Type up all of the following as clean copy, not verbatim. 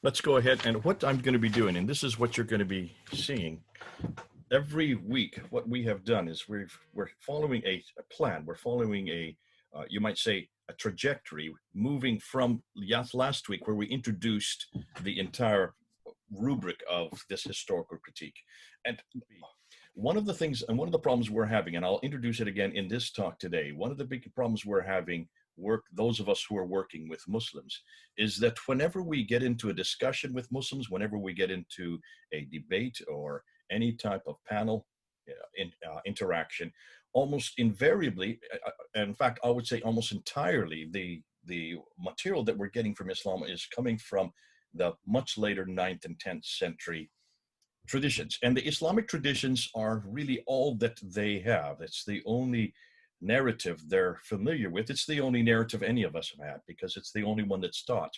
let's go ahead, and what I'm going to be doing, and this is what you're going to be seeing every week. What we have done is we're following a plan. We're following a you might say a trajectory, moving from last week where we introduced the entire rubric of this historical critique. And one of the things and one of the problems we're having, and I'll introduce it again in this talk today, one of the big problems we're having, those of us who are working with Muslims, is that whenever we get into a discussion with Muslims, whenever we get into a debate or any type of panel interaction, almost invariably, in fact, I would say almost entirely, the material that we're getting from Islam is coming from the much later 9th and 10th century traditions. And the Islamic traditions are really all that they have. It's the only narrative they're familiar with. It's the only narrative any of us have had because it's the only one that's taught.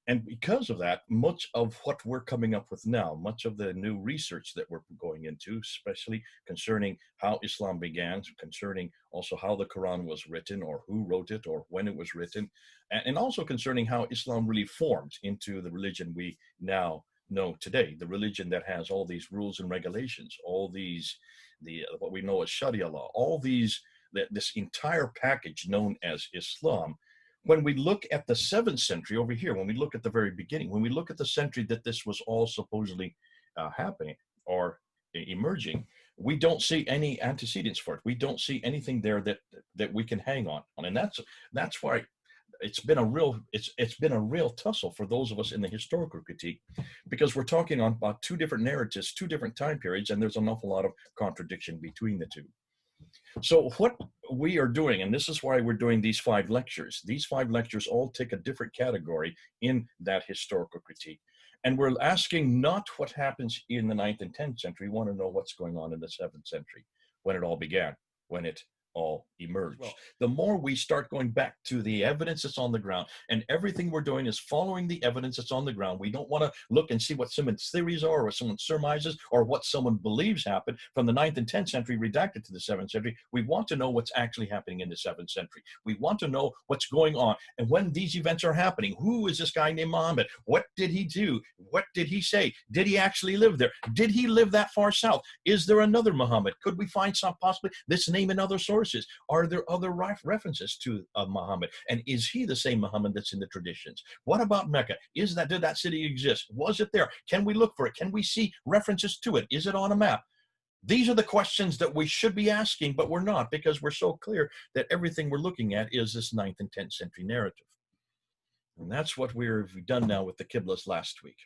And because of that, much of what we're coming up with now, much of the new research that we're going into, especially concerning how Islam began, concerning also how the Quran was written or who wrote it or when it was written, and also concerning how Islam really formed into the religion we now know today, the religion that has all these rules and regulations, all these, what we know as Sharia law, all these, this entire package known as Islam. When we look at the 7th century over here, when we look at the very beginning, when we look at the century that this was all supposedly happening or emerging, we don't see any antecedents for it. We don't see anything there that we can hang on. And that's why it's been a real tussle for those of us in the historical critique, because we're talking on about two different narratives, two different time periods, and there's an awful lot of contradiction between the two. So what we are doing, and this is why we're doing these 5 lectures, these 5 lectures all take a different category in that historical critique. And we're asking not what happens in the 9th and 10th century, we want to know what's going on in the 7th century, when it all began, when it all emerged. Well, the more we start going back to the evidence that's on the ground, and everything we're doing is following the evidence that's on the ground. We don't want to look and see what someone's theories are or what someone surmises or what someone believes happened from the 9th and 10th century redacted to the 7th century. We want to know what's actually happening in the 7th century. We want to know what's going on and when these events are happening. Who is this guy named Muhammad? What did he do? What did he say? Did he actually live there? Did he live that far south? Is there another Muhammad? Could we find some possibly this name in other sources? Are there other references to Muhammad? And is he the same Muhammad that's in the traditions? What about Mecca? Did that city exist? Was it there? Can we look for it? Can we see references to it? Is it on a map? These are the questions that we should be asking, but we're not, because we're so clear that everything we're looking at is this 9th and 10th century narrative. And that's what we've done now with the Qiblas last week.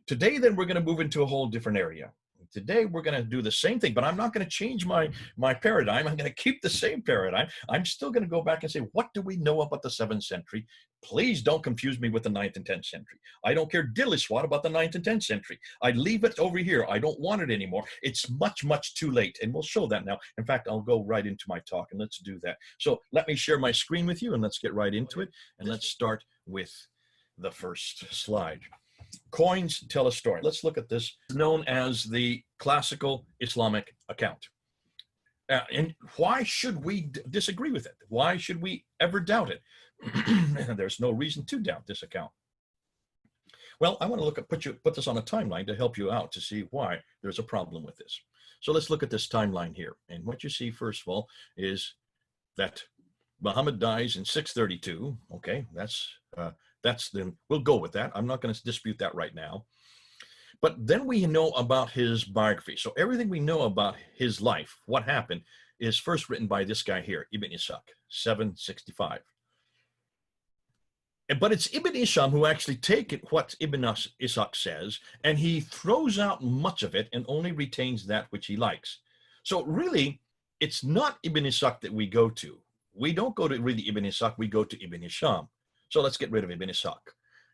Today, then, we're going to move into a whole different area. Today, we're going to do the same thing, but I'm not going to change my paradigm. I'm going to keep the same paradigm. I'm still going to go back and say, what do we know about the 7th century? Please don't confuse me with the 9th and 10th century. I don't care dilly swat about the 9th and 10th century. I leave it over here. I don't want it anymore. It's much, much too late. And we'll show that now. In fact, I'll go right into my talk, and let's do that. So let me share my screen with you, and let's get right into it. And let's start with the first slide. Coins tell a story. Let's look at this, known as the classical Islamic account. And why should we disagree with it? Why should we ever doubt it? There's no reason to doubt this account. Well, I want to put this on a timeline to help you out to see why there's a problem with this. So let's look at this timeline here. And what you see, first of all, is that Muhammad dies in 632. Okay, that's we'll go with that. I'm not going to dispute that right now. But then we know about his biography. So everything we know about his life, what happened, is first written by this guy here, Ibn Ishaq, 765. But it's Ibn Ishaq who actually takes what Ibn Ishaq says, and he throws out much of it and only retains that which he likes. So really, it's not Ibn Ishaq that we go to. We don't go to really Ibn Ishaq, we go to Ibn Hisham. So let's get rid of Ibn Ishaq.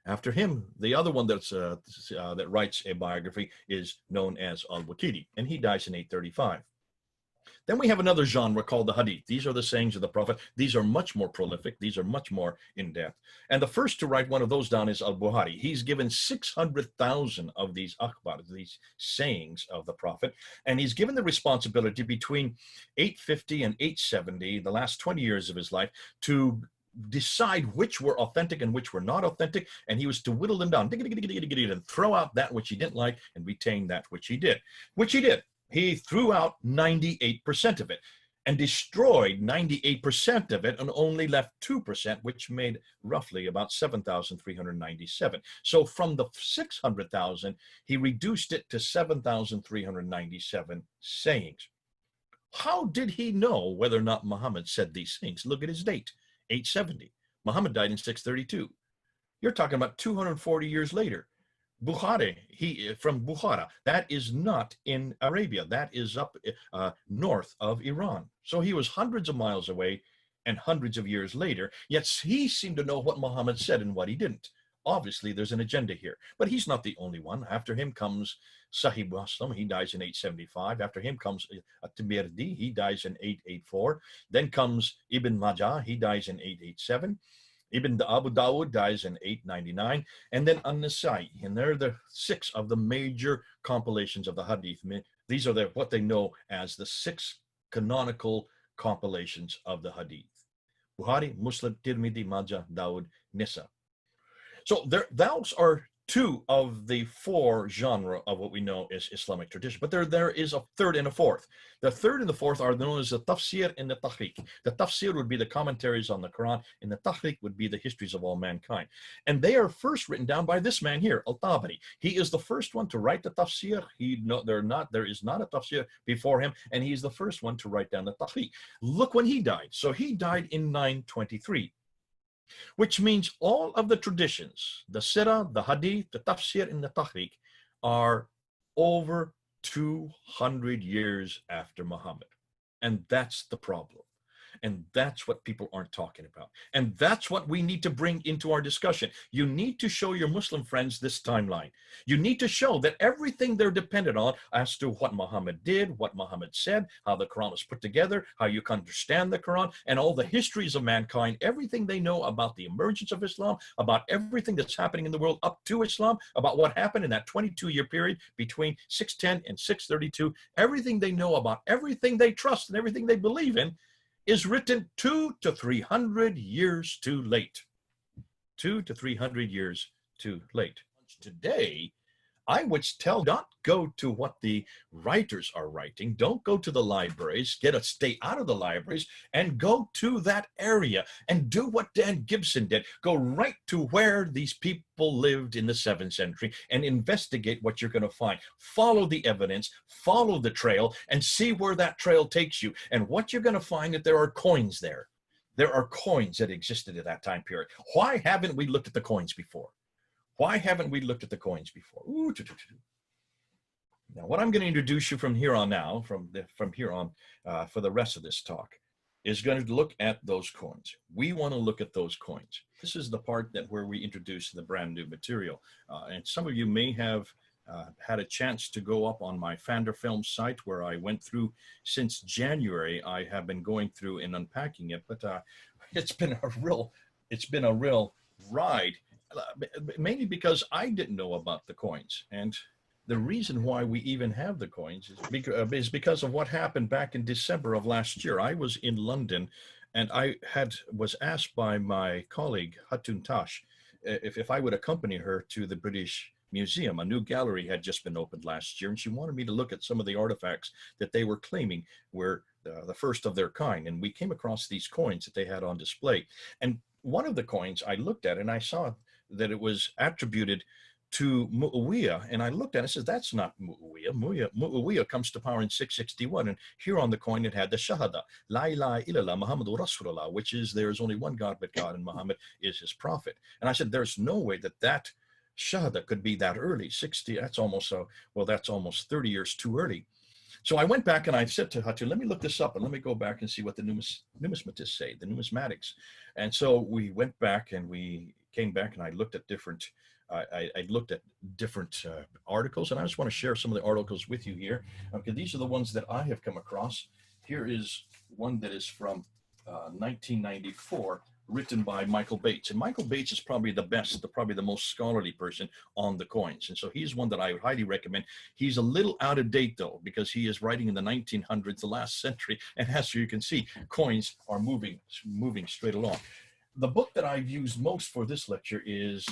After him, the other one that writes a biography is known as Al-Waqidi, and he dies in 835. Then we have another genre called the Hadith. These are the sayings of the Prophet. These are much more prolific. These are much more in-depth. And the first to write one of those down is Al-Bukhari. He's given 600,000 of these akhbar, these sayings of the Prophet, and he's given the responsibility between 850 and 870, the last 20 years of his life, to decide which were authentic and which were not authentic, and he was to whittle them down and throw out that which he didn't like and retain that which he did, which he did. He threw out 98% of it and destroyed 98% of it and only left 2%, which made roughly about 7,397. So from the 600,000, he reduced it to 7,397 sayings. How did he know whether or not Muhammad said these things? Look at his date, 870. Muhammad died in 632. You're talking about 240 years later. Bukhari, from Bukhara, that is not in Arabia. That is up north of Iran. So he was hundreds of miles away and hundreds of years later, yet he seemed to know what Muhammad said and what he didn't. Obviously, there's an agenda here, but he's not the only one. After him comes Sahih Muslim, he dies in 875. After him comes At-Tirmidhi, he dies in 884. Then comes Ibn Majah, he dies in 887. Ibn Abu Dawud dies in 899, and then An-Nasai, and they're the 6 of the major compilations of the Hadith. These are what they know as the 6 canonical compilations of the Hadith: Bukhari, Muslim, Tirmidhi, Majah, Dawud, Nisa. So those are 2 of the 4 genre of what we know as Islamic tradition. But there is a third and a fourth. The third and the fourth are known as the tafsir and the tahqiq. The tafsir would be the commentaries on the Quran, and the tahqiq would be the histories of all mankind. And they are first written down by this man here, Al-Tabari. He is the first one to write the tafsir. There is not a tafsir before him, and he's the first one to write down the tahqiq. Look when he died. So he died in 923. Which means all of the traditions, the Sirah, the Hadith, the Tafsir, and the Tahqiq, are over 200 years after Muhammad. And that's the problem. And that's what people aren't talking about. And that's what we need to bring into our discussion. You need to show your Muslim friends this timeline. You need to show that everything they're dependent on as to what Muhammad did, what Muhammad said, how the Quran was put together, how you can understand the Quran, and all the histories of mankind, everything they know about the emergence of Islam, about everything that's happening in the world up to Islam, about what happened in that 22-year period between 610 and 632, everything they know about everything they trust and everything they believe in is written 200 to 300 years too late. 200 to 300 years too late. Today, I would tell, not go to what the writers are writing. Don't go to the libraries. Stay out of the libraries and go to that area and do what Dan Gibson did. Go right to where these people lived in the 7th century and investigate what you're going to find. Follow the evidence, follow the trail, and see where that trail takes you. And what you're going to find that there are coins there. There are coins that existed at that time period. Why haven't we looked at the coins before? Why haven't we looked at the coins before? Now, what I'm going to introduce you from here on now, from here on for the rest of this talk, is going to look at those coins. We want to look at those coins. This is the part where we introduce the brand new material. And some of you may have had a chance to go up on my Fander Film site, where I went through since January. I have been going through and unpacking it, but it's been a real ride. Mainly because I didn't know about the coins. And the reason why we even have the coins is because of what happened back in December of last year. I was in London, and I was asked by my colleague, Hatun Tash, if I would accompany her to the British Museum. A new gallery had just been opened last year, and she wanted me to look at some of the artifacts that they were claiming were the first of their kind. And we came across these coins that they had on display. And one of the coins I looked at, and I saw that it was attributed to Muawiyah, and I looked at it and said, that's not Muawiyah. Muawiyah comes to power in 661, and here on the coin it had the Shahada, La ilaha illallah Muhammadur Rasulullah, which is there is only one God but God, and Muhammad is his prophet. And I said, there's no way that Shahada could be that early. 60, that's almost 30 years too early. So I went back and I said to Hatu, let me look this up and let me go back and see what the numismatists say, the numismatics. And so we went back and we came back and I looked at different articles, and I just want to share some of the articles with you here. Okay, these are the ones that I have come across. Here is one that is from 1994, written by Michael Bates. And Michael Bates is probably the most scholarly person on the coins. And so he's one that I would highly recommend. He's a little out of date though, because he is writing in the 1900s, the last century. And as you can see, coins are moving straight along. the book that I've used most for this lecture is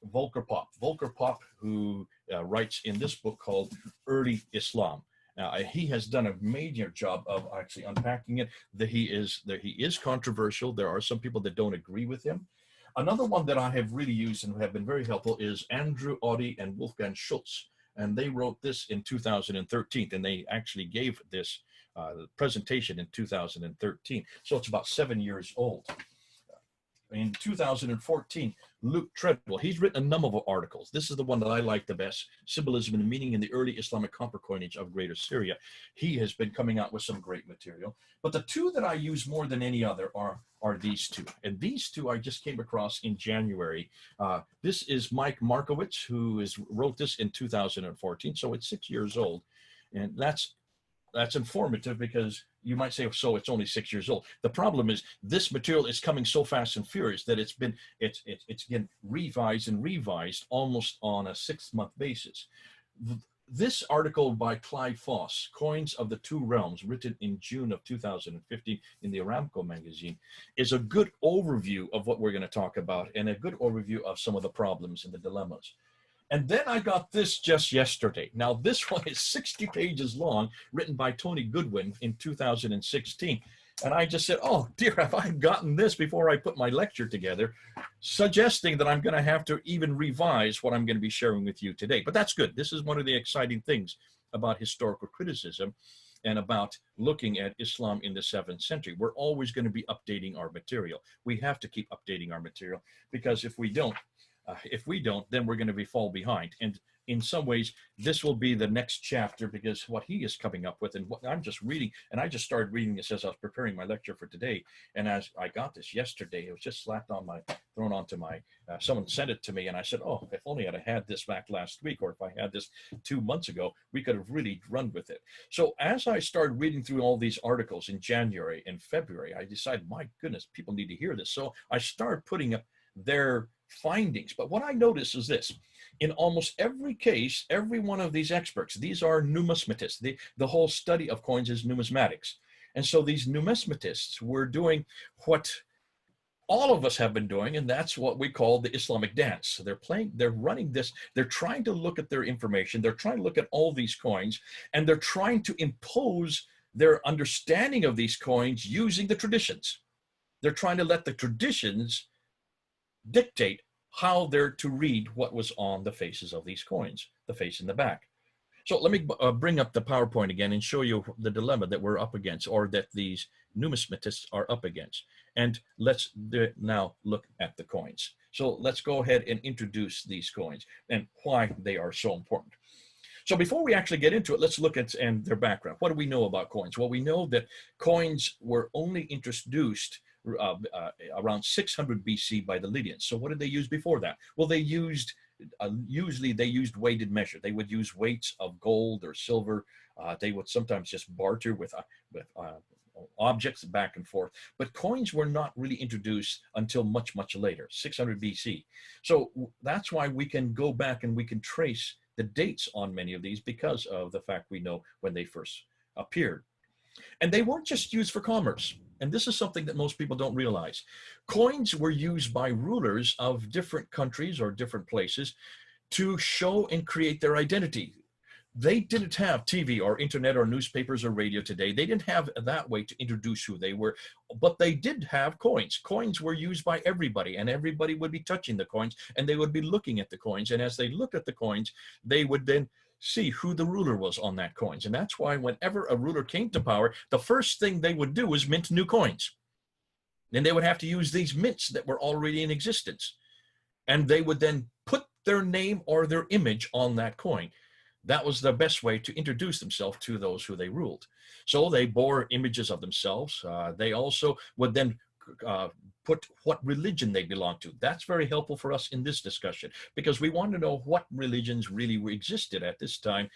Volker Popp. Volker Popp, who writes in this book called Early Islam. Now, he has done a major job of actually unpacking it. That he is controversial. There are some people that don't agree with him. Another one that I have really used and have been very helpful is Andrew Audie and Wolfgang Schultz. And they wrote this in 2013, and they actually gave this presentation in 2013. So it's about 7 years old. In 2014, Luke Treadwell, he's written a number of articles. This is the one that I like the best, Symbolism and Meaning in the Early Islamic Copper Coinage of Greater Syria. He has been coming out with some great material. But the two that I use more than any other are these two. And these two I just came across in January. This is Mike Markowitz, who wrote this in 2014, so it's 6 years old. And that's informative, because you might say, so it's only 6 years old. The problem is this material is coming so fast and furious that it's again revised and revised almost on a 6-month basis. This article by Clive Foss, Coins of the Two Realms, written in June of 2015 in the Aramco magazine, is a good overview of what we're going to talk about, and a good overview of some of the problems and the dilemmas. And then I got this just yesterday. Now, this one is 60 pages long, written by Tony Goodwin in 2016. And I just said, oh dear, have I gotten this before I put my lecture together, suggesting that I'm going to have to even revise what I'm going to be sharing with you today. But that's good. This is one of the exciting things about historical criticism and about looking at Islam in the 7th century. We're always going to be updating our material. We have to keep updating our material, because if we don't, then we're going to fall behind. And in some ways, this will be the next chapter, because what he is coming up with and what I'm just reading, and I just started reading this as I was preparing my lecture for today. And as I got this yesterday, it was just thrown onto my, someone sent it to me, and I said, oh, if only I'd have had this back last week, or if I had this 2 months ago, we could have really run with it. So as I started reading through all these articles in January and February, I decided, my goodness, people need to hear this. So I started putting up their findings. But what I notice is this: in almost every case, every one of these experts, these are numismatists. The whole study of coins is numismatics. And so these numismatists were doing what all of us have been doing, and that's what we call the Islamic dance. So they're running this, they're trying to look at their information, they're trying to look at all these coins, and they're trying to impose their understanding of these coins using the traditions. They're trying to let the traditions dictate how they're to read what was on the faces of these coins, the face and the back. So let me bring up the PowerPoint again and show you the dilemma that we're up against, or that these numismatists are up against. And let's now look at the coins. So let's go ahead and introduce these coins and why they are so important. So before we actually get into it, let's look at their background. What do we know about coins? Well, we know that coins were only introduced around 600 BC by the Lydians. So what did they use before that? Well, they used usually they used weighted measure. They would use weights of gold or silver. They would sometimes just barter with objects back and forth. But coins were not really introduced until much, much later, 600 BC. So that's why we can go back and we can trace the dates on many of these, because of the fact we know when they first appeared. And they weren't just used for commerce. And this is something that most people don't realize. Coins were used by rulers of different countries or different places to show and create their identity. They didn't have TV or internet or newspapers or radio today. They didn't have that way to introduce who they were, but they did have coins. Coins were used by everybody, and everybody would be touching the coins, and they would be looking at the coins. And as they looked at the coins, they would then see who the ruler was on that coins. And that's why whenever a ruler came to power, the first thing they would do was mint new coins. Then they would have to use these mints that were already in existence. And they would then put their name or their image on that coin. That was the best way to introduce themselves to those who they ruled. So they bore images of themselves. They also would then put what religion they belong to. That's very helpful for us in this discussion, because we want to know what religions really existed at this time,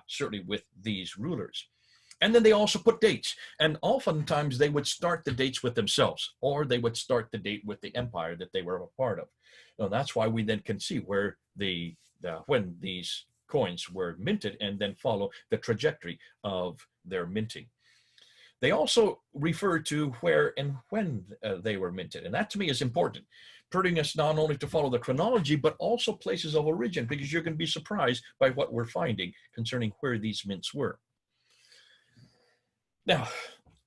certainly with these rulers. And then they also put dates, and oftentimes they would start the dates with themselves, or they would start the date with the empire that they were a part of. Now, that's why we then can see where when these coins were minted, and then follow the trajectory of their minting. They also refer to where and when they were minted. And that to me is important, putting us not only to follow the chronology, but also places of origin, because you're going to be surprised by what we're finding concerning where these mints were. Now,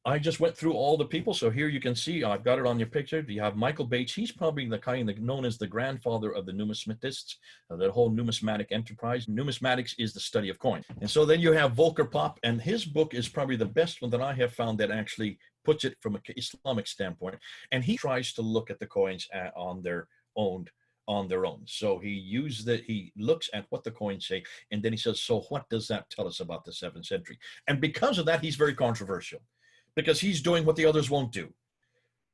I just went through all the people. So here you can see, I've got it on your picture. You have Michael Bates. He's probably the kind that known as the grandfather of the numismatists, the whole numismatic enterprise. Numismatics is the study of coin. And so then you have Volker Popp, and his book is probably the best one that I have found that actually puts it from an Islamic standpoint. And he tries to look at the coins on their own. So he looks at what the coins say, and then he says, so what does that tell us about the 7th century? And because of that, he's very controversial, because he's doing what the others won't do.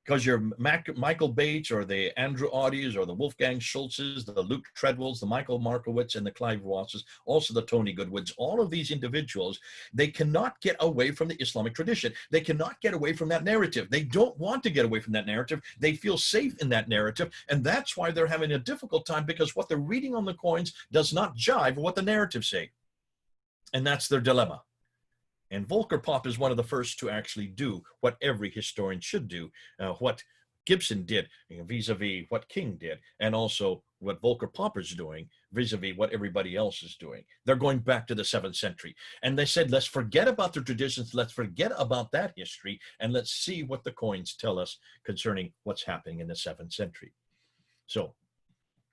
Because your Michael Bates or the Andrew Audis or the Wolfgang Schultzes, the Luke Treadwells, the Michael Markowitz and the Clive Rosses, also the Tony Goodwoods, all of these individuals, they cannot get away from the Islamic tradition. They cannot get away from that narrative. They don't want to get away from that narrative. They feel safe in that narrative. And that's why they're having a difficult time, because what they're reading on the coins does not jive with what the narratives say. And that's their dilemma. And Volker Popp is one of the first to actually do what every historian should do, what Gibson did vis-a-vis what King did, and also what Volker Popp is doing vis-a-vis what everybody else is doing. They're going back to the 7th century. And they said, let's forget about the traditions, let's forget about that history, and let's see what the coins tell us concerning what's happening in the 7th century. So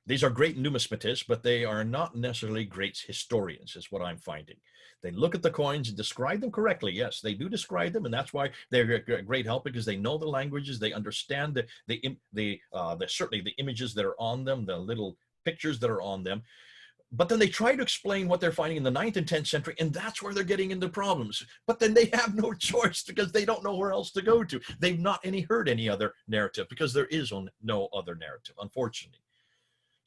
these are great numismatists, but they are not necessarily great historians, is what I'm finding. They look at the coins and describe them correctly. Yes, they do describe them, and that's why they're a great help, because they know the languages, they understand certainly the images that are on them, the little pictures that are on them. But then they try to explain what they're finding in the 9th and 10th century, and that's where they're getting into problems. But then they have no choice, because they don't know where else to go to. They've not heard any other narrative, because there is no other narrative, unfortunately.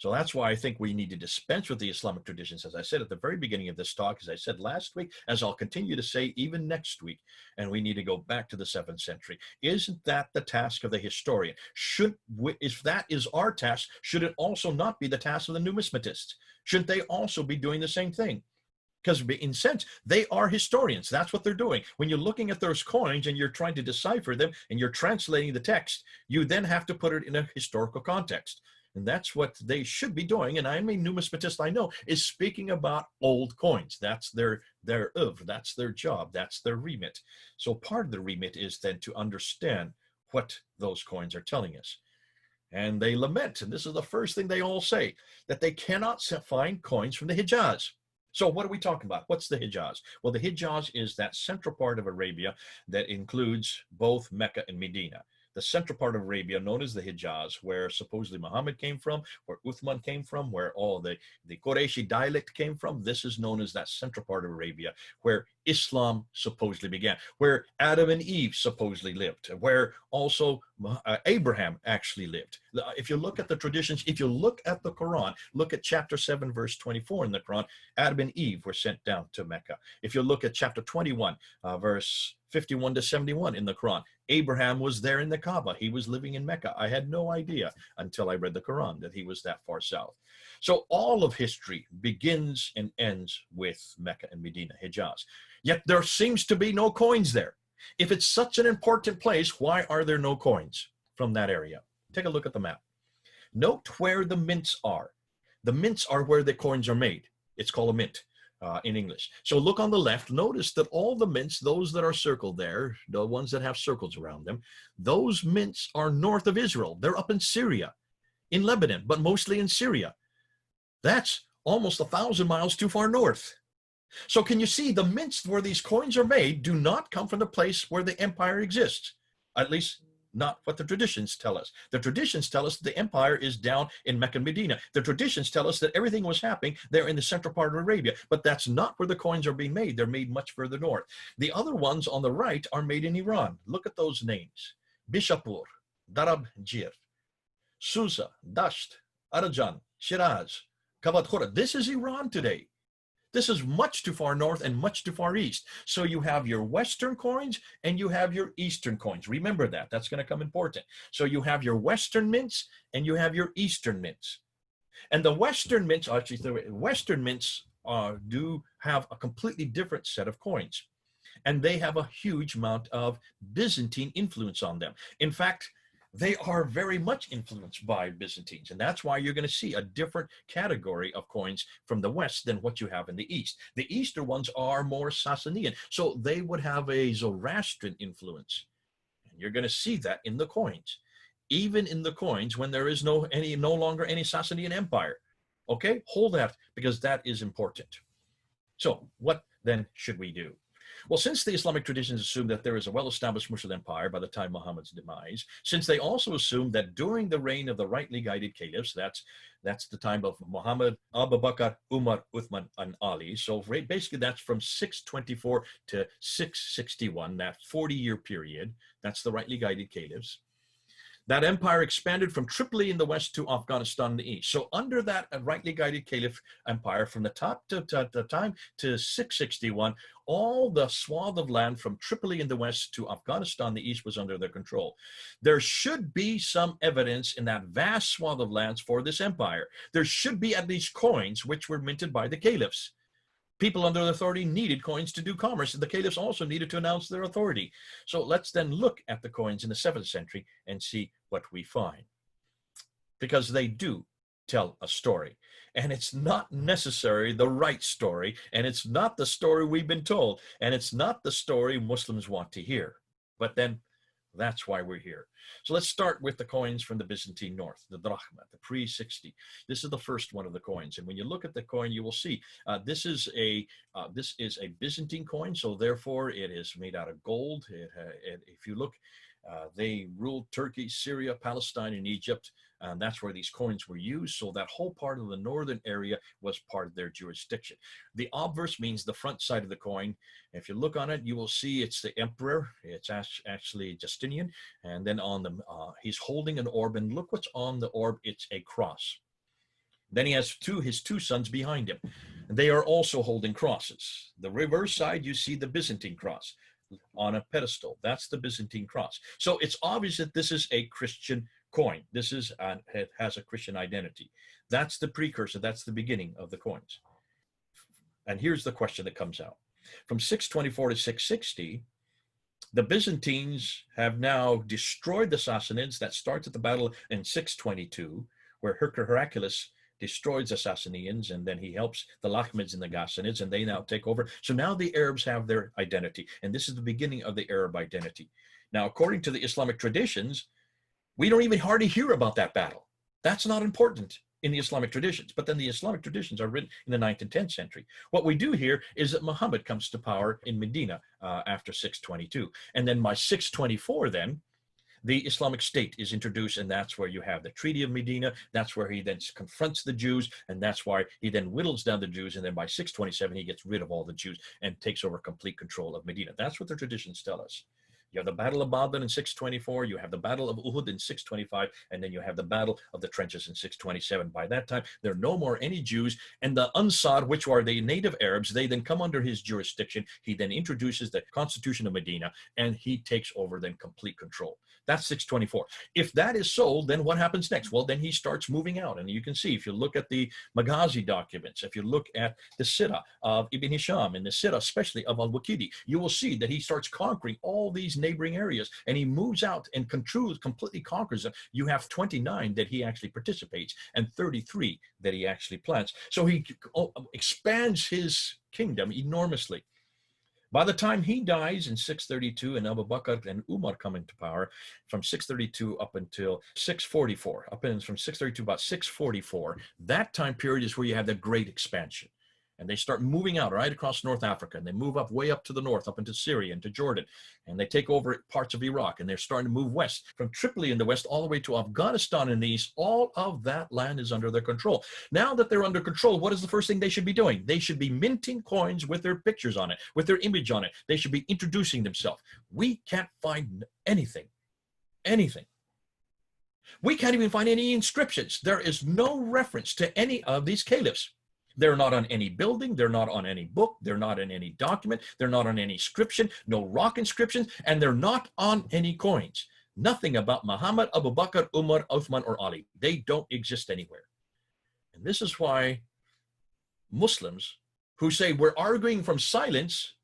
So that's why I think we need to dispense with the Islamic traditions, as I said at the very beginning of this talk, as I said last week, as I'll continue to say even next week, and we need to go back to the 7th century. Isn't that the task of the historian? If that is our task, should it also not be the task of the numismatists? Shouldn't they also be doing the same thing? Because in a sense, they are historians. That's what they're doing. When you're looking at those coins and you're trying to decipher them and you're translating the text, you then have to put it in a historical context. And that's what they should be doing. And I'm a numismatist, I know, is speaking about old coins. That's their oeuvre, that's their job, that's their remit. So part of the remit is then to understand what those coins are telling us. And they lament, and this is the first thing they all say, that they cannot find coins from the Hijaz. So what are we talking about? What's the Hijaz? Well, the Hijaz is that central part of Arabia that includes both Mecca and Medina. The central part of Arabia, known as the Hijaz, where supposedly Muhammad came from, where Uthman came from, where all the Qurayshi dialect came from. This is known as that central part of Arabia, where Islam supposedly began, where Adam and Eve supposedly lived, where also Abraham actually lived. If you look at the traditions, if you look at the Quran, look at chapter 7, verse 24 in the Quran, Adam and Eve were sent down to Mecca. If you look at chapter 21, verse 51 to 71 in the Quran, Abraham was there in the Kaaba. He was living in Mecca. I had no idea until I read the Quran that he was that far south. So all of history begins and ends with Mecca and Medina, Hijaz. Yet there seems to be no coins there. If it's such an important place, why are there no coins from that area? Take a look at the map. Note where the mints are. The mints are where the coins are made. It's called a mint. In English. So look on the left, notice that all the mints, those that are circled there, the ones that have circles around them, those mints are north of Israel. They're up in Syria, in Lebanon, but mostly in Syria. That's almost 1,000 miles too far north. So can you see the mints where these coins are made do not come from the place where the empire exists, at least not what the traditions tell us. The traditions tell us the empire is down in Mecca and Medina. The traditions tell us that everything was happening there in the central part of Arabia, but that's not where the coins are being made. They're made much further north. The other ones on the right are made in Iran. Look at those names. Bishapur, Darabjir, Susa, Dasht, Arajan, Shiraz, Kavatkura. This is Iran today. This is much too far north and much too far east. So you have your Western coins and you have your Eastern coins. Remember that. That's going to come important. So you have your Western mints and you have your Eastern mints. And the Western mints, actually, the Western mints do have a completely different set of coins. and they have a huge amount of Byzantine influence on them. In fact, they are very much influenced by Byzantines, and that's why you're going to see a different category of coins from the West than what you have in the East. The Eastern ones are more Sasanian, so they would have a Zoroastrian influence. And you're going to see that in the coins, even in the coins when there is no longer any Sasanian Empire. Okay, hold that, because that is important. So what then should we do? Well, since the Islamic traditions assume that there is a well-established Muslim empire by the time Muhammad's demise, since they also assume that during the reign of the rightly guided caliphs, that's the time of Muhammad, Abu Bakr, Umar, Uthman, and Ali. So basically that's from 624 to 661, that 40-year period. That's the rightly guided caliphs. That empire expanded from Tripoli in the west to Afghanistan in the east. So under that rightly guided caliph empire, from the top to time to 661, all the swath of land from Tripoli in the west to Afghanistan in the east was under their control. There should be some evidence in that vast swath of lands for this empire. There should be at least coins which were minted by the caliphs. People under their authority needed coins to do commerce, and the caliphs also needed to announce their authority. So let's then look at the coins in the 7th century and see what we find, because they do tell a story, and it's not necessarily the right story, and it's not the story we've been told, and it's not the story Muslims want to hear. But then that's why we're here. So let's start with the coins from the Byzantine North, the drachma, the pre-60. This is the first one of the coins, and when you look at the coin, you will see this is a Byzantine coin. So therefore, it is made out of gold. If you look, they ruled Turkey, Syria, Palestine, and Egypt. And that's where these coins were used. So that whole part of the northern area was part of their jurisdiction. The obverse means the front side of the coin. If you look on it, you will see it's the emperor. It's actually Justinian. And then on the, he's holding an orb. And look what's on the orb. It's a cross. Then he has his two sons behind him. They are also holding crosses. The reverse side, you see the Byzantine cross on a pedestal. That's the Byzantine cross. So it's obvious that this is a Christian coin. This is it has a Christian identity. That's the precursor. That's the beginning of the coins. And here's the question that comes out. From 624 to 660, the Byzantines have now destroyed the Sassanids. That starts at the battle in 622, where Heraclius destroys the Sassanians, and then he helps the Lakhmids and the Ghassanids, and they now take over. So now the Arabs have their identity, and this is the beginning of the Arab identity. Now, according to the Islamic traditions, we don't even hardly hear about that battle. That's not important in the Islamic traditions, but then the Islamic traditions are written in the 9th and 10th century. What we do hear is that Muhammad comes to power in Medina after 622. And then by 624 then, the Islamic State is introduced, and that's where you have the Treaty of Medina. That's where he then confronts the Jews, and that's why he then whittles down the Jews, and then by 627, he gets rid of all the Jews and takes over complete control of Medina. That's what the traditions tell us. You have the Battle of Badr in 624, you have the Battle of Uhud in 625, and then you have the Battle of the Trenches in 627. By that time, there are no more any Jews, and the Ansar, which are the native Arabs, they then come under his jurisdiction. He then introduces the Constitution of Medina, and he takes over then complete control. That's 624. If that is so, then what happens next? Well, then he starts moving out, and you can see, if you look at the Maghazi documents, if you look at the Sirah of Ibn Hisham, and the Sirah especially of al-Waqidi, you will see that he starts conquering all these neighboring areas, and he moves out and completely conquers them. You have 29 that he actually participates, and 33 that he actually plants. So he expands his kingdom enormously. By the time he dies in 632 and Abu Bakr and Umar come into power, from 632 up until 644, from 632 about 644, that time period is where you have the great expansion. And they start moving out right across North Africa, and they move up way up to the north, up into Syria and to Jordan, and they take over parts of Iraq, and they're starting to move west from Tripoli in the west all the way to Afghanistan in the east. All of that land is under their control. Now that they're under control, what is the first thing they should be doing? They should be minting coins with their pictures on it, with their image on it. They should be introducing themselves. We can't find anything. We can't even find any inscriptions. There is no reference to any of these caliphs. They're not on any building. They're not on any book. They're not in any document. They're not on any inscription, no rock inscriptions, and they're not on any coins. Nothing about Muhammad, Abu Bakr, Umar, Uthman, or Ali. They don't exist anywhere. And this is why Muslims who say we're arguing from silence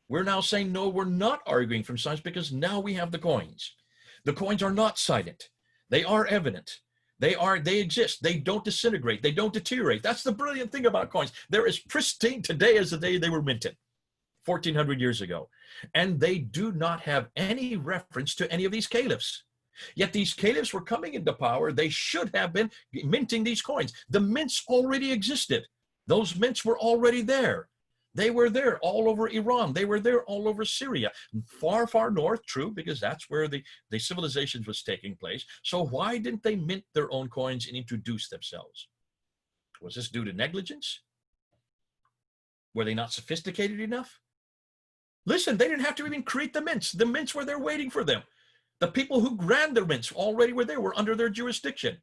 We're now saying, no, we're not arguing from science because now we have the coins. The coins are not silent. They are evident. They exist. They don't disintegrate. They don't deteriorate. That's the brilliant thing about coins. They're as pristine today as the day they were minted, 1400 years ago. And they do not have any reference to any of these caliphs. Yet these caliphs were coming into power. They should have been minting these coins. The mints already existed. Those mints were already there. They were there all over Iran. They were there all over Syria. Far, far north, true, because that's where the civilizations was taking place. So why didn't they mint their own coins and introduce themselves? Was this due to negligence? Were they not sophisticated enough? Listen, they didn't have to even create the mints. The mints were there waiting for them. The people who ran the mints already were there, were under their jurisdiction.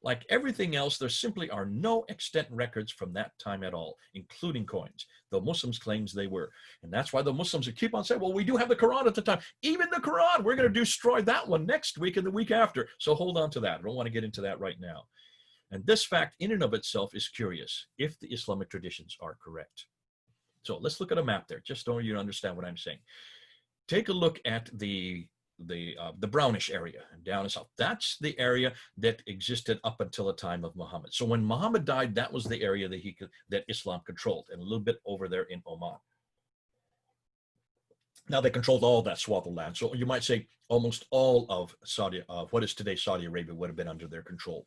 Like everything else, there simply are no extant records from that time at all, including coins. The Muslims claims they were. And that's why the Muslims keep on saying, well, we do have the Quran at the time. Even the Quran, we're going to destroy that one next week and the week after. So hold on to that. I don't want to get into that right now. And this fact in and of itself is curious if the Islamic traditions are correct. So let's look at a map there, just so you understand what I'm saying. Take a look at the brownish area down and south. That's the area that existed up until the time of Muhammad. So when Muhammad died, that was the area that Islam controlled, and a little bit over there in Oman. Now they controlled all that swath of land. So you might say almost all of what is today Saudi Arabia would have been under their control.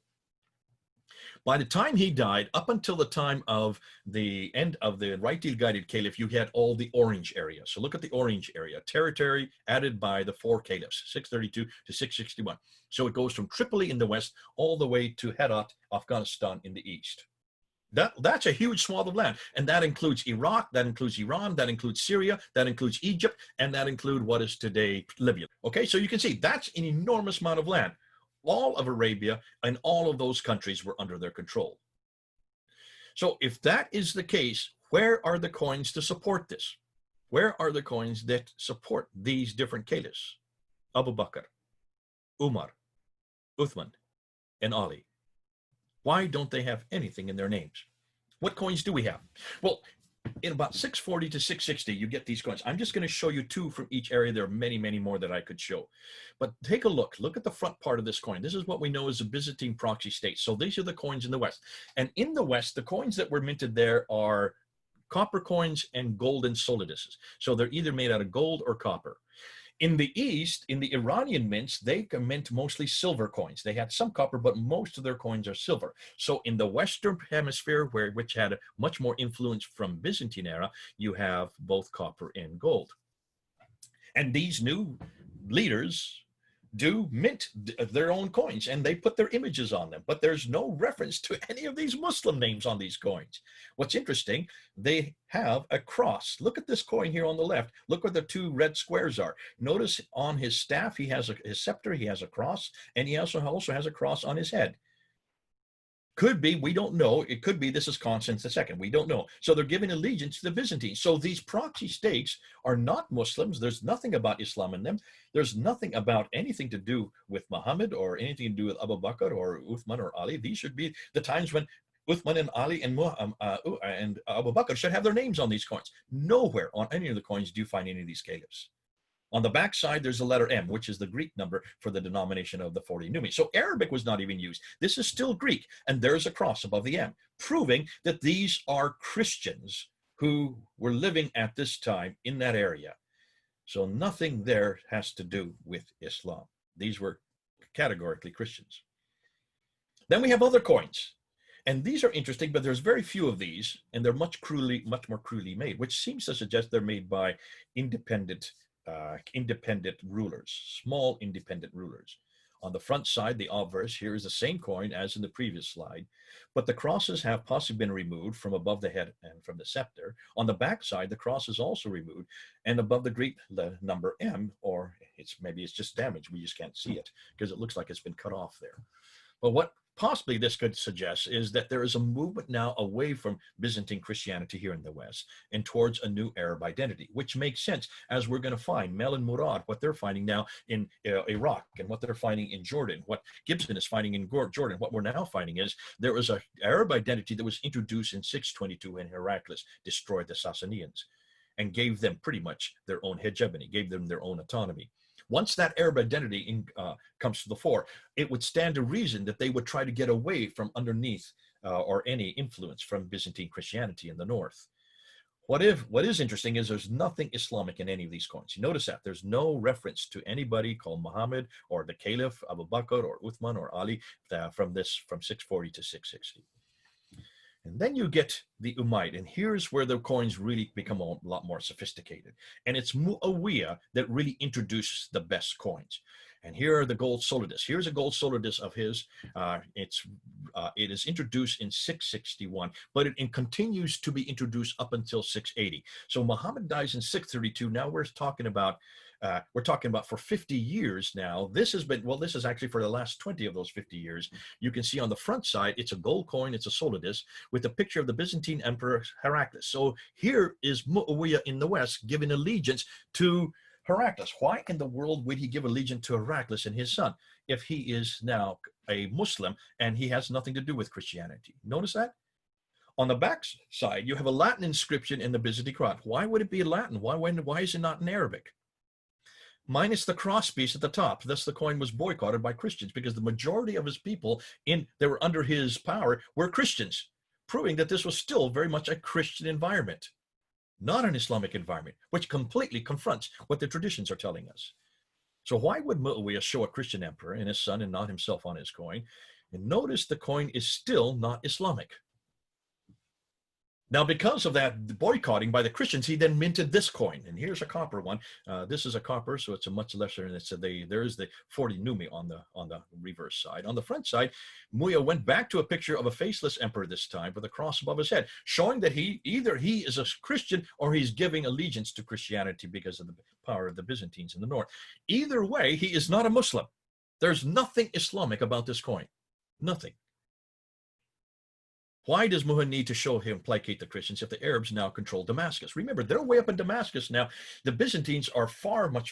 By the time he died, up until the time of the end of the right-deal guided caliph, you had all the orange area. So look at the orange area, territory added by the four caliphs, 632 to 661. So it goes from Tripoli in the west all the way to Herat, Afghanistan in the east. That's a huge swath of land. And that includes Iraq, that includes Iran, that includes Syria, that includes Egypt, and that includes what is today Libya. Okay, so you can see that's an enormous amount of land. All of Arabia and all of those countries were under their control. So if that is the case, where are the coins to support this? Where are the coins that support these different caliphs? Abu Bakr, Umar, Uthman, and Ali. Why don't they have anything in their names? What coins do we have? Well, in about 640 to 660, you get these coins. I'm just going to show you two from each area. There are many, many more that I could show. But take a look. Look at the front part of this coin. This is what we know as a Byzantine proxy state. So these are the coins in the West. And in the West, the coins that were minted there are copper coins and golden soliduses. So they're either made out of gold or copper. In the East, in the Iranian mints, they mint mostly silver coins. They had some copper, but most of their coins are silver. So in the Western Hemisphere, which had much more influence from Byzantine era, you have both copper and gold. And these new leaders do mint their own coins, and they put their images on them, but there's no reference to any of these Muslim names on these coins. What's interesting, they have a cross. Look at this coin here on the left. Look where the two red squares are. Notice on his staff, he has his scepter, he has a cross, and he also has a cross on his head. Could be, we don't know. It could be this is Constance II. We don't know. So they're giving allegiance to the Byzantines. So these proxy states are not Muslims. There's nothing about Islam in them. There's nothing about anything to do with Muhammad or anything to do with Abu Bakr or Uthman or Ali. These should be the times when Uthman and Ali and Abu Bakr should have their names on these coins. Nowhere on any of the coins do you find any of these caliphs. On the back side, there's the letter M, which is the Greek number for the denomination of the 40 Numi. So Arabic was not even used. This is still Greek, and there's a cross above the M, proving that these are Christians who were living at this time in that area. So nothing there has to do with Islam. These were categorically Christians. Then we have other coins. And these are interesting, but there's very few of these, and they're much more crudely made, which seems to suggest they're made by independent rulers, small independent rulers. On the front side, the obverse, here is the same coin as in the previous slide, but the crosses have possibly been removed from above the head and from the scepter. On the back side, the cross is also removed, and above the Greek number M, or maybe it's just damaged, we just can't see it because it looks like it's been cut off there. But what possibly this could suggest is that there is a movement now away from Byzantine Christianity here in the West and towards a new Arab identity, which makes sense, as we're going to find Mel and Murad, what they're finding now in Iraq and what they're finding in Jordan, what Gibson is finding in Jordan. What we're now finding is there was an Arab identity that was introduced in 622 when Heraclius destroyed the Sassanians. and gave them pretty much their own hegemony, gave them their own autonomy. Once that Arab identity comes to the fore, it would stand to reason that they would try to get away from underneath or any influence from Byzantine Christianity in the north. What is interesting is there's nothing Islamic in any of these coins. You notice that there's no reference to anybody called Muhammad or the Caliph Abu Bakr or Uthman or Ali from 640 to 660. And then you get the Umayyad, and here's where the coins really become a lot more sophisticated. And it's Muawiyah that really introduces the best coins. And here are the gold solidus. Here's a gold solidus of his. It is introduced in 661, but it continues to be introduced up until 680. So Muhammad dies in 632. Now we're talking about for 50 years now. This is actually for the last 20 of those 50 years. You can see on the front side, it's a gold coin, it's a solidus, with a picture of the Byzantine Emperor Heraclius. So here is Muawiyah in the West giving allegiance to Heraclius. Why in the world would he give allegiance to Heraclius and his son if he is now a Muslim and he has nothing to do with Christianity? Notice that? On the back side, you have a Latin inscription in the Byzantine cross. Why would it be Latin? Why is it not in Arabic? Minus the cross piece at the top. Thus, the coin was boycotted by Christians because the majority of his people that were under his power were Christians, proving that this was still very much a Christian environment, not an Islamic environment, which completely confronts what the traditions are telling us. So why would Muawiyah show a Christian emperor and his son and not himself on his coin? And notice the coin is still not Islamic. Now, because of that boycotting by the Christians, he then minted this coin. And here's a copper one. This is a copper, so it's a much lesser. And there's the 40 Numi on the reverse side. On the front side, Muawiyah went back to a picture of a faceless emperor this time with a cross above his head, showing that either he is a Christian or he's giving allegiance to Christianity because of the power of the Byzantines in the north. Either way, he is not a Muslim. There's nothing Islamic about this coin. Nothing. Why does Muhammad need to show him placate the Christians if the Arabs now control Damascus? Remember, they're way up in Damascus now. The Byzantines are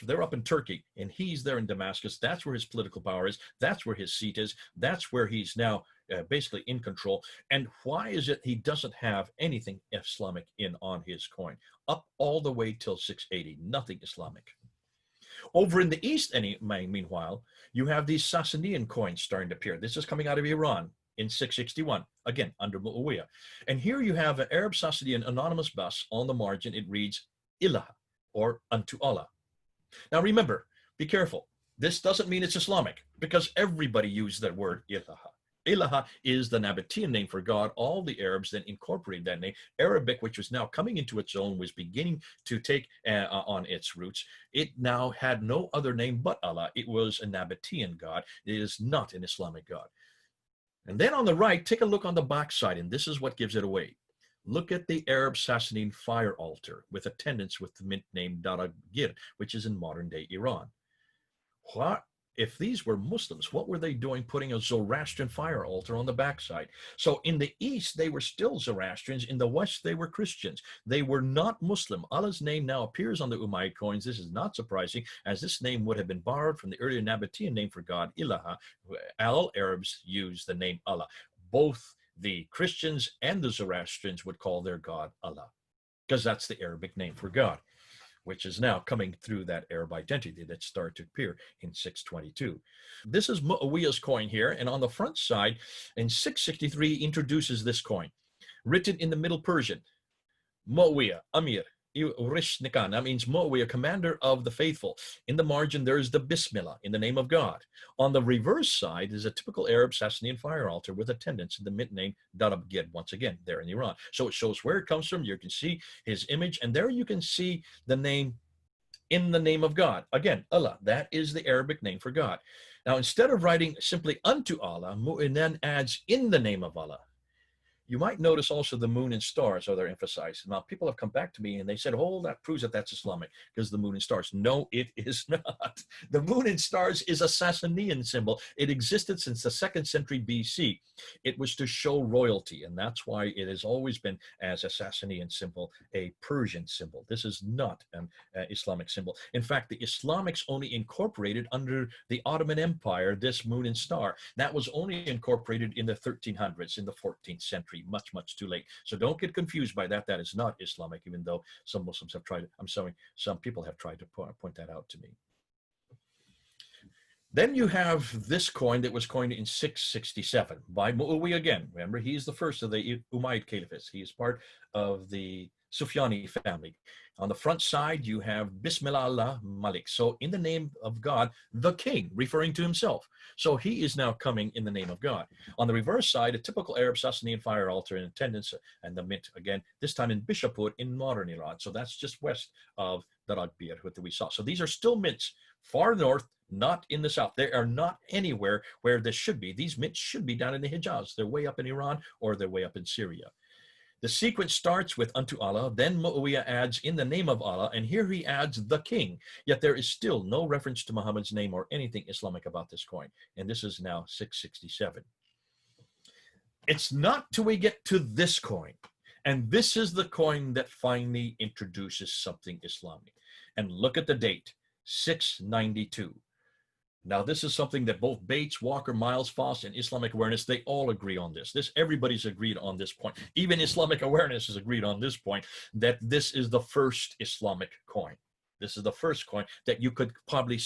they're up in Turkey, and he's there in Damascus. That's where his political power is. That's where his seat is. That's where he's now basically in control. And why is it he doesn't have anything Islamic on his coin? Up all the way till 680, nothing Islamic. Over in the east, meanwhile, you have these Sasanian coins starting to appear. This is coming out of Iran in 661, again, under Muawiyah. And here you have an Arab Sasanian anonymous bus on the margin. It reads, Ilah, or unto Allah. Now remember, be careful. This doesn't mean it's Islamic, because everybody used that word Ilaha. Ilaha is the Nabatean name for God. All the Arabs then incorporated that name. Arabic, which was now coming into its own, was beginning to take on its roots. It now had no other name but Allah. It was a Nabatean God. It is not an Islamic God. And then on the right, take a look on the back side, and this is what gives it away. Look at the Arab Sassanid fire altar with attendants with the mint name Daragir, which is in modern-day Iran. What? If these were Muslims, what were they doing putting a Zoroastrian fire altar on the backside? So in the east, they were still Zoroastrians. In the west, they were Christians. They were not Muslim. Allah's name now appears on the Umayyad coins. This is not surprising, as this name would have been borrowed from the earlier Nabatean name for God, Ilaha. All Arabs use the name Allah. Both the Christians and the Zoroastrians would call their God Allah, because that's the Arabic name for God, which is now coming through that Arab identity that started to appear in 622. This is Muawiyah's coin here, and on the front side, in 663, introduces this coin, written in the Middle Persian, Muawiyah, Amir, Urishnikan. That means Muawiyah, commander of the faithful. In the margin, there is the Bismillah, in the name of God. On the reverse side is a typical Arab Sasanian fire altar with attendants in the mint name Darabgir, once again, there in Iran. So it shows where it comes from. You can see his image, and there you can see the name, in the name of God. Again, Allah, that is the Arabic name for God. Now, instead of writing simply unto Allah, Mu'in then adds in the name of Allah. You might notice also the moon and stars are there emphasized. Now, people have come back to me and they said, oh, that proves that that's Islamic because the moon and stars. No, it is not. The moon and stars is a Sasanian symbol. It existed since the 2nd century BC. It was to show royalty, and that's why it has always been, as a Sasanian symbol, a Persian symbol. This is not an Islamic symbol. In fact, the Islamics only incorporated under the Ottoman Empire this moon and star. That was only incorporated in the 1300s, in the 14th century. already much too late. So don't get confused by that. That is not Islamic, even though some Muslims have tried, I'm sorry, some people have tried to point that out to me. Then you have this coin that was coined in 667 by Mu'awiyah again. Remember, he's the first of the Umayyad Caliphates. He is part of the Sufyani family. On the front side, you have Bismillah Allah Malik. So in the name of God, the king, referring to himself. So he is now coming in the name of God. On the reverse side, a typical Arab Sasanian fire altar in attendance, and the mint again, this time in Bishapur in modern Iran. So that's just west of the Ragbir that we saw. So these are still mints far north, not in the south. They are not anywhere where this should be. These mints should be down in the Hijaz. They're way up in Iran or they're way up in Syria. The sequence starts with unto Allah, then Muawiyah adds in the name of Allah, and here he adds the king. Yet there is still no reference to Muhammad's name or anything Islamic about this coin. And this is now 667. It's not till we get to this coin. And this is the coin that finally introduces something Islamic. And look at the date, 692. Now, this is something that both Bates, Walker, Miles, Foss, and Islamic Awareness, they all agree on this. Everybody's agreed on this point. Even Islamic Awareness has agreed on this point, that this is the first Islamic coin. This is the first coin that you could probably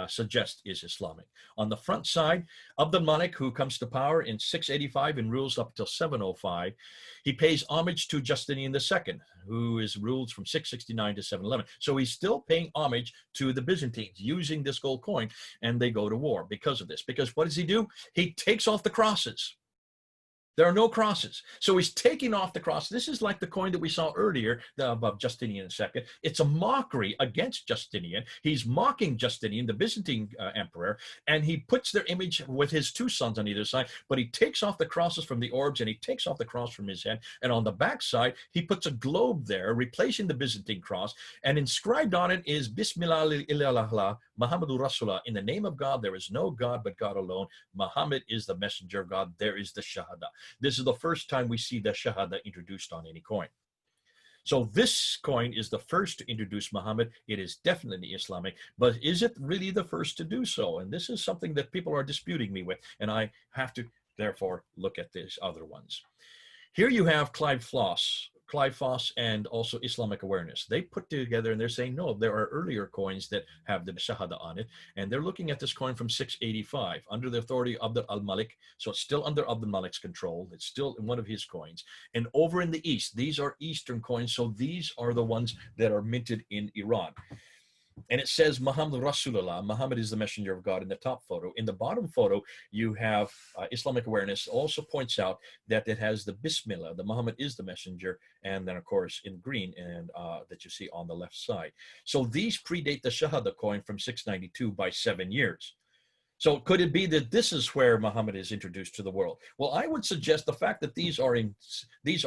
suggest is Islamic. On the front side, Abd al-Malik, who comes to power in 685 and rules up until 705, he pays homage to Justinian II, who is ruled from 669 to 711. So he's still paying homage to the Byzantines using this gold coin, and they go to war because of this. Because what does he do? He takes off the crosses. There are no crosses. So he's taking off the cross. This is like the coin that we saw earlier of Justinian II. It's a mockery against Justinian. He's mocking Justinian, the Byzantine emperor, and he puts their image with his two sons on either side, but he takes off the crosses from the orbs and he takes off the cross from his head. And on the back side, he puts a globe there, replacing the Byzantine cross, and inscribed on it is Bismillah illallah Muhammadur Rasulullah. In the name of God, there is no God but God alone. Muhammad is the messenger of God. There is the Shahada. This is the first time we see the Shahada introduced on any coin. So this coin is the first to introduce Muhammad. It is definitely Islamic, but is it really the first to do so? And this is something that people are disputing me with, and I have to therefore look at these other ones. Here you have Clive Foss and also Islamic Awareness. They put together and they're saying, no, there are earlier coins that have the Shahada on it. And they're looking at this coin from 685 under the authority of Abd al-Malik. So it's still under Abd al-Malik's control. It's still in one of his coins. And over in the East, these are Eastern coins. So these are the ones that are minted in Iran. And it says Muhammad Rasulullah, Muhammad is the messenger of God in the top photo. In the bottom photo, you have Islamic Awareness also points out that it has the Bismillah, the Muhammad is the messenger, and then of course in green and that you see on the left side. So these predate the Shahada coin from 692 by 7 years. So could it be that this is where Muhammad is introduced to the world? Well, I would suggest the fact that these are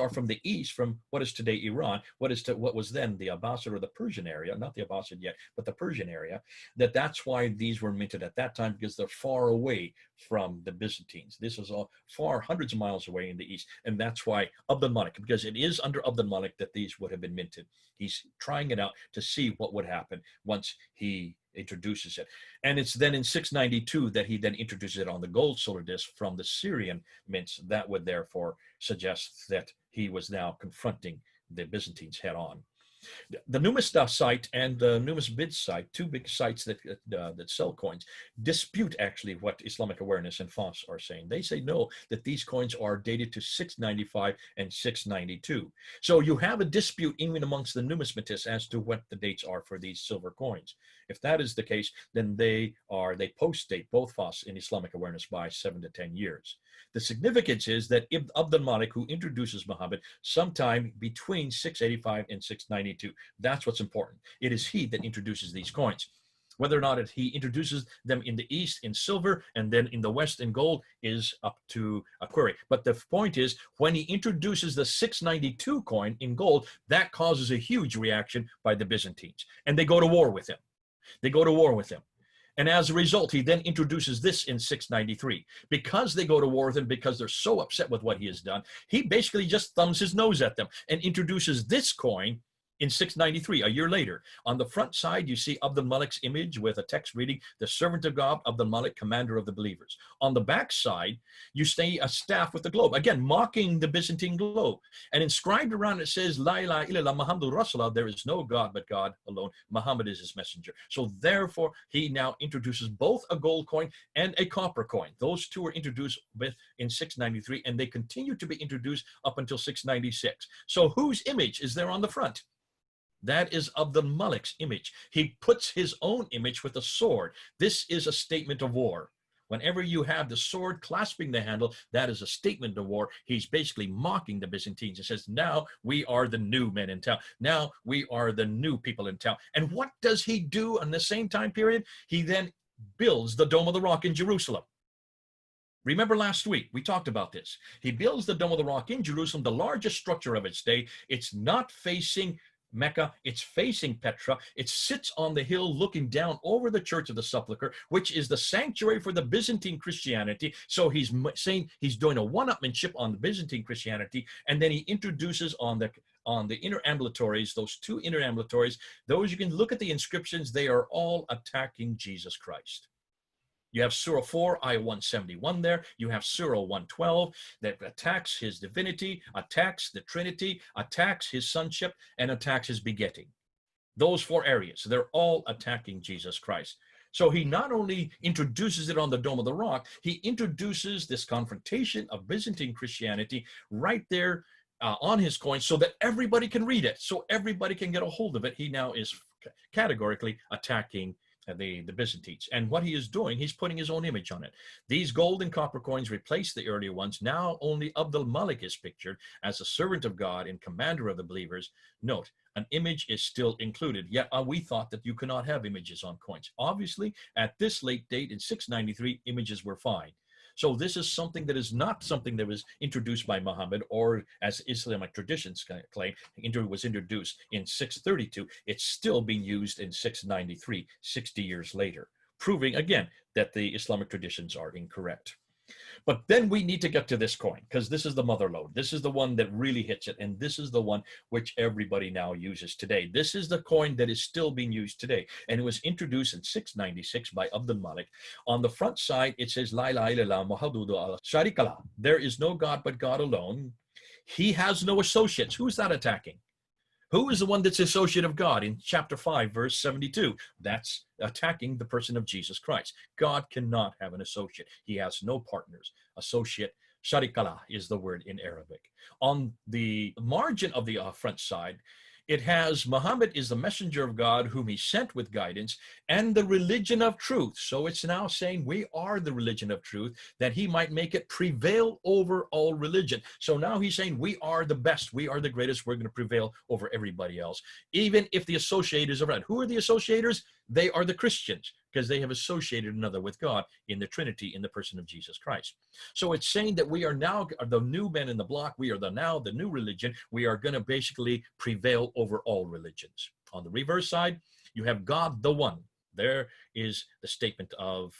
from the east, from what is today Iran, what was then the Abbasid or the Persian area, not the Abbasid yet, but the Persian area, that's why these were minted at that time, because they're far away from the Byzantines. This is all far, hundreds of miles away in the east, and that's why Abd al-Malik, because it is under Abd al-Malik that these would have been minted. He's trying it out to see what would happen once he introduces it. And it's then in 692 that he then introduces it on the gold solar disc from the Syrian mints. That would therefore suggest that he was now confronting the Byzantines head on. The Numisda site and the Numisbid site, two big sites that sell coins, dispute actually what Islamic Awareness and Foss are saying. They say no, that these coins are dated to 695 and 692. So you have a dispute even amongst the numismatists as to what the dates are for these silver coins. If that is the case, then they post-date both Foss and Islamic Awareness by 7 to 10 years. The significance is that Abd al-Malik, who introduces Muhammad sometime between 685 and 692. That's what's important. It is he that introduces these coins. Whether or not he introduces them in the East in silver and then in the West in gold is up to a query. But the point is, when he introduces the 692 coin in gold, that causes a huge reaction by the Byzantines. And they go to war with him. They go to war with him. And as a result, he then introduces this in 693. Because they go to war with him, because they're so upset with what he has done, he basically just thumbs his nose at them and introduces this coin In 693, a year later, on the front side, you see Abdul Malik's image with a text reading, "The servant of God, Abdul Malik, commander of the believers." On the back side, you see a staff with the globe, again, mocking the Byzantine globe. And inscribed around it says, "La ilaha illallah Muhammadur Rasulullah," there is no God but God alone. Muhammad is his messenger. So therefore, he now introduces both a gold coin and a copper coin. Those two were introduced in 693, and they continue to be introduced up until 696. So whose image is there on the front? That is Abdul Malik's image. He puts his own image with a sword. This is a statement of war. Whenever you have the sword clasping the handle, that is a statement of war. He's basically mocking the Byzantines. He says, now we are the new men in town. Now we are the new people in town. And what does he do in the same time period? He then builds the Dome of the Rock in Jerusalem. Remember last week, we talked about this. He builds the Dome of the Rock in Jerusalem, the largest structure of its day. It's not facing Mecca, it's facing Petra. It sits on the hill looking down over the Church of the Sepulchre, which is the sanctuary for the Byzantine Christianity. So he's saying he's doing a one-upmanship on the Byzantine Christianity, and then he introduces on the inner ambulatories, those two inner ambulatories, those you can look at the inscriptions, they are all attacking Jesus Christ. You have Surah 4, Ayah 171 there. You have Surah 112 that attacks his divinity, attacks the Trinity, attacks his sonship, and attacks his begetting. Those four areas, they're all attacking Jesus Christ. So he not only introduces it on the Dome of the Rock, he introduces this confrontation of Byzantine Christianity right there on his coin so that everybody can read it, so everybody can get a hold of it. He now is categorically attacking the Byzantines. And what he is doing, he's putting his own image on it. These gold and copper coins replace the earlier ones. Now only Abdul Malik is pictured as a servant of God and commander of the believers. Note, an image is still included, yet we thought that you cannot have images on coins. Obviously, at this late date in 693, images were fine. So this is something that is not something that was introduced by Muhammad, or as Islamic traditions claim, was introduced in 632. It's still being used in 693, 60 years later, proving again that the Islamic traditions are incorrect. But then we need to get to this coin, because this is the mother lode. This is the one that really hits it, and this is the one which everybody now uses today. This is the coin that is still being used today, and it was introduced in 696 by Abdul Malik. On the front side, it says, "La ilaha illallah Muhammadur Sharika. There is no God but God alone. He has no associates." Who's that attacking? Who is the one that's associate of God in chapter 5, verse 72? That's attacking the person of Jesus Christ. God cannot have an associate. He has no partners. Associate, sharikala is the word in Arabic. On the margin of the front side, it has Muhammad is the messenger of God whom he sent with guidance and the religion of truth. So it's now saying we are the religion of truth, that he might make it prevail over all religion. So now he's saying we are the best, we are the greatest, we're going to prevail over everybody else, even if the associators are right. Who are the associators? They are the Christians, because they have associated another with God in the Trinity in the person of Jesus Christ. So it's saying that we are now the new men in the block. We are now the new religion. We are going to basically prevail over all religions. On the reverse side, you have God the One. There is the statement of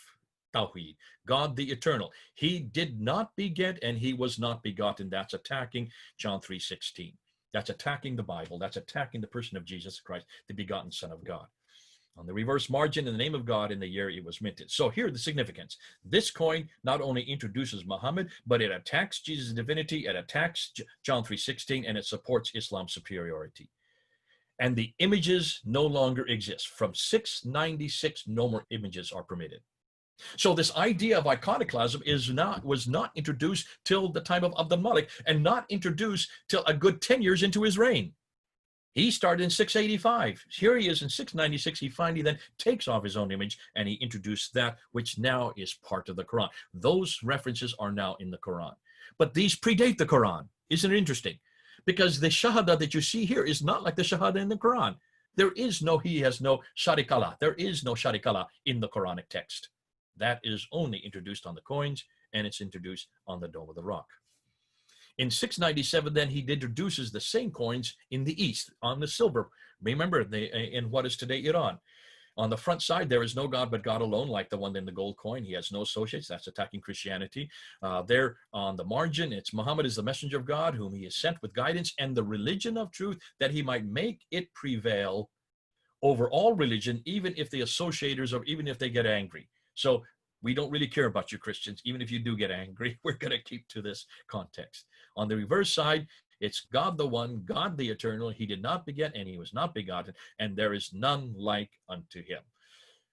Tawheed, God the Eternal. He did not beget and he was not begotten. That's attacking John 3:16. That's attacking the Bible. That's attacking the person of Jesus Christ, the begotten Son of God. On the reverse margin, in the name of God, in the year it was minted. So here the significance. This coin not only introduces Muhammad, but it attacks Jesus' divinity, it attacks John 3:16, and it supports Islam's superiority. And the images no longer exist. From 696, no more images are permitted. So this idea of iconoclasm was not introduced till the time of Abdul Malik, and not introduced till a good 10 years into his reign. He started in 685. Here he is in 696. He finally then takes off his own image and he introduced that which now is part of the Quran. Those references are now in the Quran. But these predate the Quran. Isn't it interesting? Because the Shahada that you see here is not like the Shahada in the Quran. He has no Sharikala. There is no Sharikala in the Quranic text. That is only introduced on the coins, and it's introduced on the Dome of the Rock. In 697, then, he introduces the same coins in the east, on the silver. Remember, in what is today Iran. On the front side, there is no God but God alone, like the one in the gold coin. He has no associates. That's attacking Christianity. There on the margin, it's Muhammad is the messenger of God, whom he has sent with guidance and the religion of truth, that he might make it prevail over all religion, even if the associators or even if they get angry. So we don't really care about you Christians. Even if you do get angry, we're going to keep to this context. On the reverse side, it's God the one, God the eternal. He did not beget and he was not begotten, and there is none like unto him.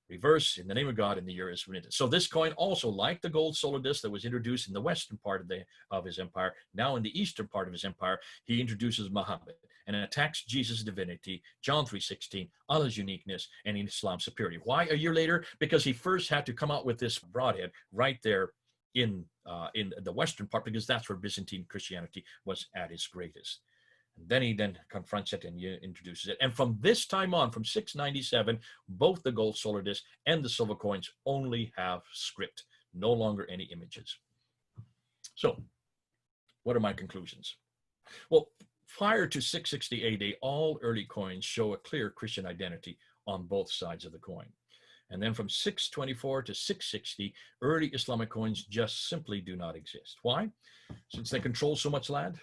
Reverse, in the name of God, in the year is written. So this coin also, like the gold solar disc that was introduced in the western part of his empire, now in the eastern part of his empire, he introduces Muhammad and attacks Jesus' divinity, John 3:16, Allah's uniqueness, and in Islam's superiority. Why a year later? Because he first had to come out with this broadhead right there in the western part, because that's where Byzantine Christianity was at its greatest. And then he confronts it and introduces it. And from this time on, from 697, both the gold solar disc and the silver coins only have script, no longer any images. So what are my conclusions? Well, prior to 660 AD, all early coins show a clear Christian identity on both sides of the coin. And then from 624 to 660, early Islamic coins just simply do not exist. Why? Since they control so much land.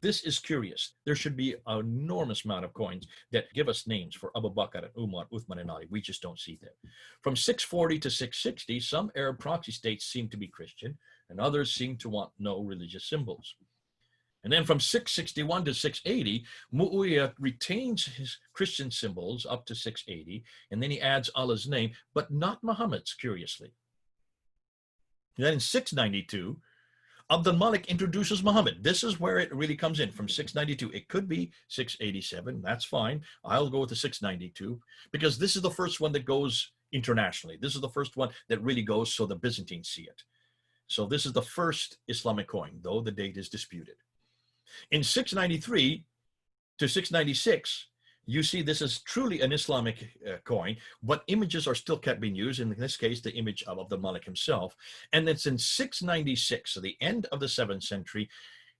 This is curious. There should be an enormous amount of coins that give us names for Abu Bakr and Umar, Uthman and Ali. We just don't see them. From 640 to 660, some Arab proxy states seem to be Christian, and others seem to want no religious symbols. And then from 661 to 680, Mu'awiyah retains his Christian symbols up to 680, and then he adds Allah's name, but not Muhammad's, curiously. And then in 692, Abdul Malik introduces Muhammad. This is where it really comes in, from 692. It could be 687. That's fine. I'll go with the 692 because this is the first one that goes internationally. This is the first one that really goes so the Byzantines see it. So this is the first Islamic coin, though the date is disputed. In 693 to 696, you see this is truly an Islamic coin, but images are still kept being used, in this case, the image of Abdul Malik himself. And it's in 696, so the end of the 7th century,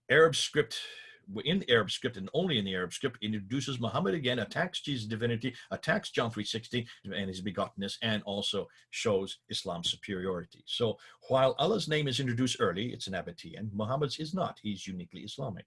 Arab script, in the Arab script and only in the Arab script, introduces Muhammad again, attacks Jesus' divinity, attacks John 3:16 and his begottenness, and also shows Islam's superiority. So while Allah's name is introduced early, it's an Nabatean, Muhammad's is not. He's uniquely Islamic.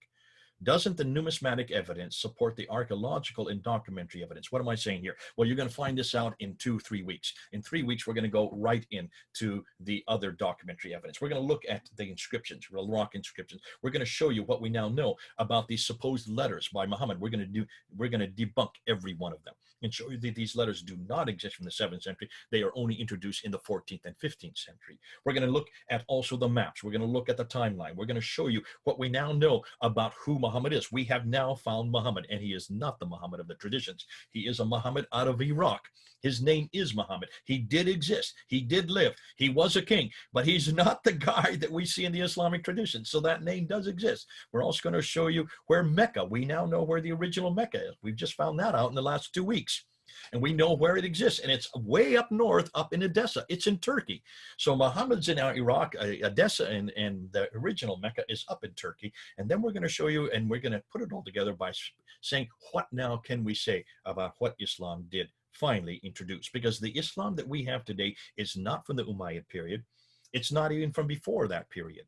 Doesn't the numismatic evidence support the archaeological and documentary evidence? What am I saying here? Well, you're going to find this out in 2-3 weeks. In 3 weeks, we're going to go right into the other documentary evidence. We're going to look at the inscriptions, the rock inscriptions. We're going to show you what we now know about these supposed letters by Muhammad. We're going to debunk every one of them and show you that these letters do not exist from the 7th century. They are only introduced in the 14th and 15th century. We're going to look at also the maps. We're going to look at the timeline. We're going to show you what we now know about who Muhammad is. We have now found Muhammad, and he is not the Muhammad of the traditions. He is a Muhammad out of Iraq. His name is Muhammad. He did exist. He did live. He was a king, but he's not the guy that we see in the Islamic tradition. So that name does exist. We're also going to show you where Mecca, we now know where the original Mecca is. We've just found that out in the last 2 weeks. And we know where it exists, and it's way up north, up in Edessa. It's in Turkey. So Muhammad's in Iraq, Edessa, and the original Mecca is up in Turkey. And then we're going to show you, and we're going to put it all together by saying, what now can we say about what Islam did finally introduce? Because the Islam that we have today is not from the Umayyad period. It's not even from before that period.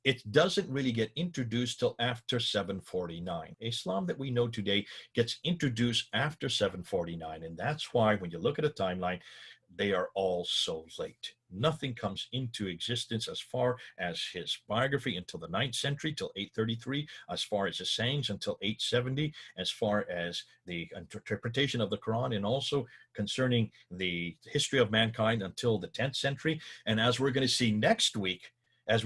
It doesn't really get introduced till after 749. Islam that we know today gets introduced after 749. And that's why when you look at a timeline, they are all so late. Nothing comes into existence as far as his biography until the 9th century, till 833, as far as his sayings until 870, as far as the interpretation of the Quran, and also concerning the history of mankind until the 10th century. And as we're going to see next week, the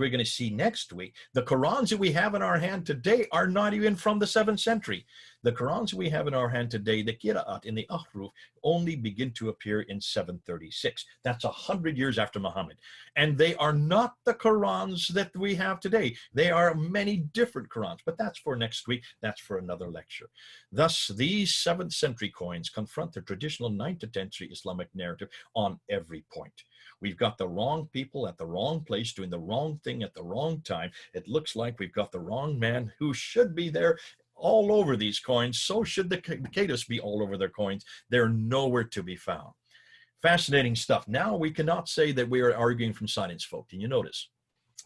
Qurans that we have in our hand today are not even from the 7th century. The Qurans we have in our hand today, the Qira'at in the Ahruf, only begin to appear in 736. That's 100 years after Muhammad. And they are not the Qurans that we have today. They are many different Qurans, but that's for next week. That's for another lecture. Thus, these 7th century coins confront the traditional 9th to 10th century Islamic narrative on every point. We've got the wrong people at the wrong place doing the wrong thing at the wrong time. It looks like we've got the wrong man who should be there all over these coins. So should the caliphs be all over their coins. They're nowhere to be found. Fascinating stuff. Now we cannot say that we are arguing from science, folk. Can you notice?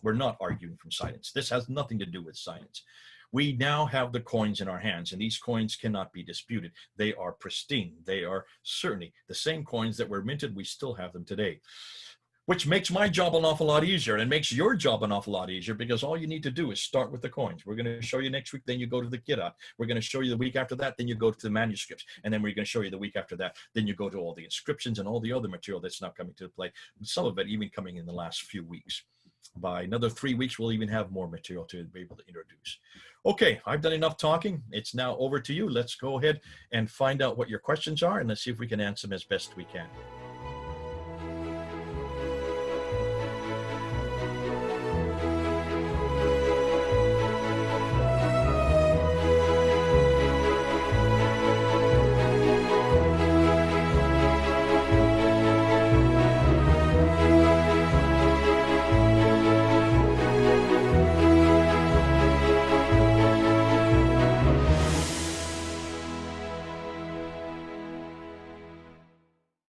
We're not arguing from science. This has nothing to do with science. We now have the coins in our hands, and these coins cannot be disputed. They are pristine. They are certainly the same coins that were minted. We still have them today, which makes my job an awful lot easier, and it makes your job an awful lot easier, because all you need to do is start with the coins. We're going to show you next week, then you go to the Kiddush. We're going to show you the week after that, then you go to the manuscripts, and then we're going to show you the week after that, then you go to all the inscriptions and all the other material that's now coming to play, some of it even coming in the last few weeks. By another 3 weeks, we'll even have more material to be able to introduce. Okay, I've done enough talking. It's now over to you. Let's go ahead and find out what your questions are, and let's see if we can answer them as best we can.